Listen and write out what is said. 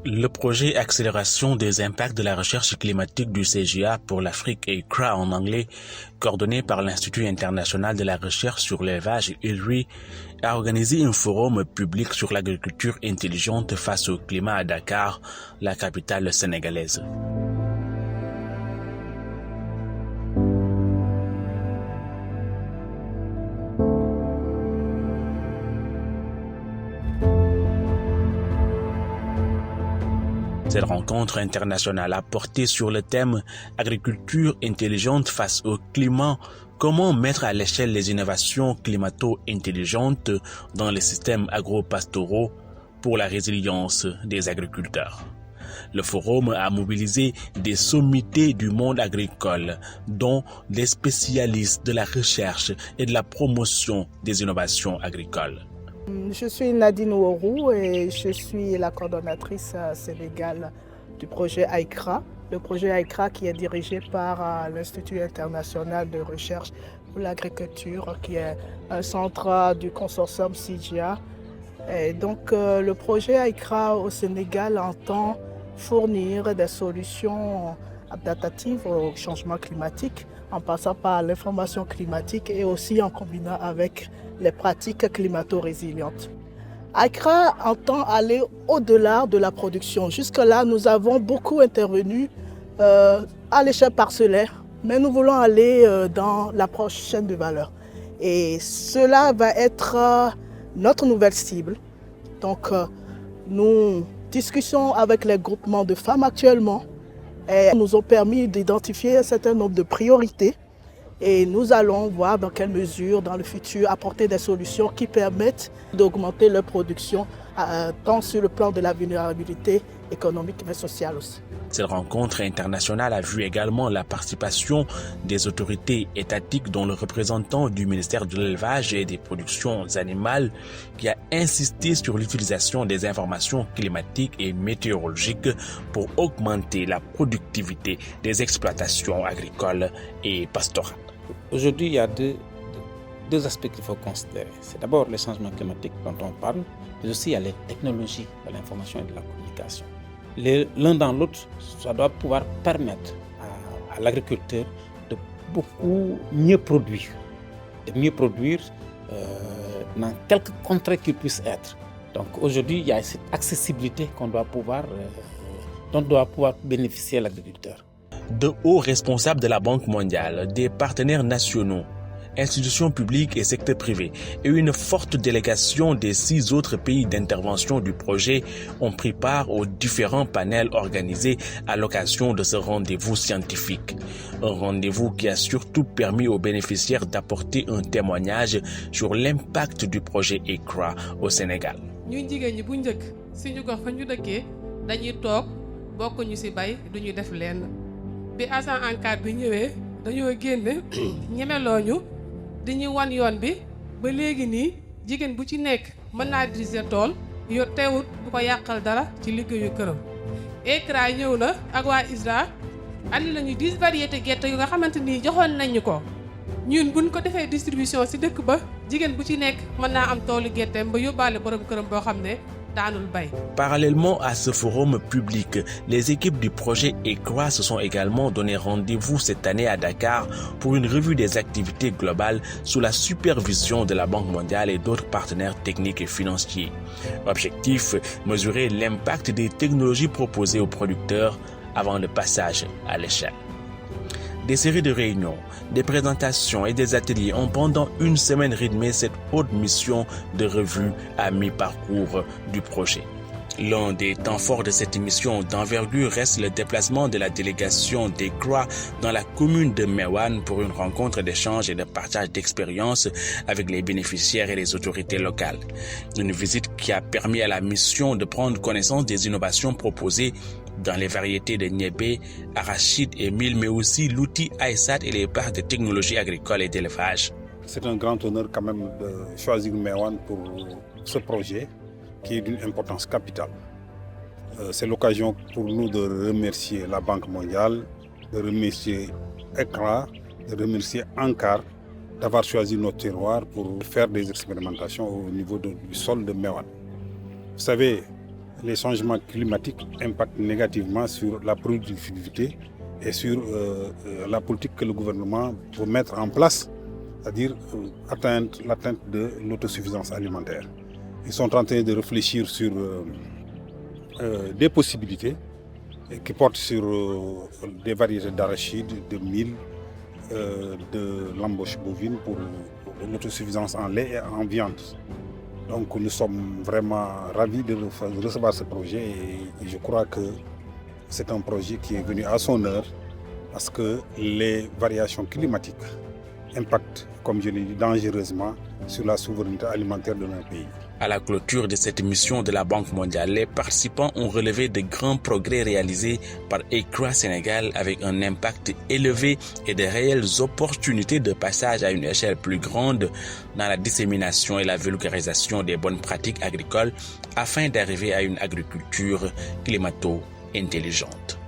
Le projet Accélération des impacts de la recherche climatique du CGA pour l'Afrique ACRA en anglais, coordonné par l'Institut international de la recherche sur l'élevage ILRI, a organisé un forum public sur l'agriculture intelligente face au climat à Dakar, la capitale sénégalaise. Cette rencontre internationale a porté sur le thème « Agriculture intelligente face au climat », comment mettre à l'échelle les innovations climato-intelligentes dans les systèmes agro-pastoraux pour la résilience des agriculteurs. Le forum a mobilisé des sommités du monde agricole, dont des spécialistes de la recherche et de la promotion des innovations agricoles. Je suis Nadine Ouorou et je suis la coordonnatrice sénégale du projet AICRA. Le projet AICRA qui est dirigé par l'Institut international de recherche pour l'agriculture, qui est un centre du consortium CGA. Et donc le projet AICRA au Sénégal entend fournir des solutions adaptatives au changement climatique en passant par l'information climatique et aussi en combinant avec les pratiques climato-résilientes. AICRA entend aller au-delà de la production. Jusque-là, nous avons beaucoup intervenu à l'échelle parcellaire, mais nous voulons aller dans l'approche chaîne de valeur. Et cela va être notre nouvelle cible. Donc, nous discutons avec les groupements de femmes actuellement et nous ont permis d'identifier un certain nombre de priorités. Et nous allons voir dans quelle mesure, dans le futur, apporter des solutions qui permettent d'augmenter leur production, tant sur le plan de la vulnérabilité économique mais sociale aussi. Cette rencontre internationale a vu également la participation des autorités étatiques, dont le représentant du ministère de l'élevage et des productions animales, qui a insisté sur l'utilisation des informations climatiques et météorologiques pour augmenter la productivité des exploitations agricoles et pastorales. Aujourd'hui, il y a deux aspects qu'il faut considérer. C'est d'abord le changement climatique dont on parle, mais aussi il y a les technologies de l'information et de la communication. L'un dans l'autre, ça doit pouvoir permettre à l'agriculteur de beaucoup mieux produire, dans quelque contrat qu'il puisse être. Donc aujourd'hui, il y a cette accessibilité dont doit pouvoir bénéficier l'agriculteur. De hauts responsables de la Banque mondiale, des partenaires nationaux, institutions publiques et secteur privé et une forte délégation des 6 autres pays d'intervention du projet ont pris part aux différents panels organisés à l'occasion de ce rendez-vous scientifique. Un rendez-vous qui a surtout permis aux bénéficiaires d'apporter un témoignage sur l'impact du projet AICRA au Sénégal. ñun jigéen ñi bu njëkk suñu gox fa ñu dëkkee dañuy toog bokk ñu ci bay duñu def lenn bi agent ANCAR bi ñëwee dañoo génn ñemelooñu di ñu wan yoon bi ba léegi nii jigéen bu ci nekk mën naa diriger tool yor teewut bu ko yàqal dara ci liggéeyu këram. AICRA ñëw na ak waa ISRA andi nañu 10 variétés gerte yu nga xamante ni joxoon nañu ko ñun buñ ko defee distribution ci dëkk ba jigéen bu ci nekk mën naa am toolu gerteem ba yóbbaale borom këram boo xam ne daanul bay. Parallèlement à ce forum public, les équipes du projet AICRA se sont également donné rendez-vous cette année à Dakar pour une revue des activités globales sous la supervision de la Banque mondiale et d'autres partenaires techniques et financiers. Objectif, mesurer l'impact des technologies proposées aux producteurs avant le passage à l'échelle. Des séries de réunions, des présentations et des ateliers ont pendant une semaine rythmé cette haute mission de revue à mi-parcours du projet. L'un des temps forts de cette mission d'envergure reste le déplacement de la délégation d'AICRA dans la commune de Meouane pour une rencontre d'échange et de partage d'expériences avec les bénéficiaires et les autorités locales. Une visite qui a permis à la mission de prendre connaissance des innovations proposées dans les variétés de niébé, arachide et mil, mais aussi l'outil AISAT et les parcs de technologie agricole et d'élevage. C'est un grand honneur quand même de choisir Meouane pour ce projet qui est d'une importance capitale. C'est l'occasion pour nous de remercier la Banque mondiale, de remercier ECRA, de remercier ANCAR d'avoir choisi notre terroir pour faire des expérimentations au niveau du sol de Meouane. Vous savez, les changements climatiques impactent négativement sur la productivité et sur la politique que le gouvernement veut mettre en place, c'est-à-dire l'atteinte de l'autosuffisance alimentaire. Ils sont en train de réfléchir sur des possibilités qui portent sur des variétés d'arachides, de mil, de l'embauche bovine pour l'autosuffisance en lait et en viande. Donc nous sommes vraiment ravis de recevoir ce projet et je crois que c'est un projet qui est venu à son heure parce que les variations climatiques impactent, comme je l'ai dit, dangereusement sur la souveraineté alimentaire de notre pays. À la clôture de cette mission de la Banque mondiale, les participants ont relevé de grands progrès réalisés par ECRA Sénégal avec un impact élevé et de réelles opportunités de passage à une échelle plus grande dans la dissémination et la vulgarisation des bonnes pratiques agricoles afin d'arriver à une agriculture climato-intelligente.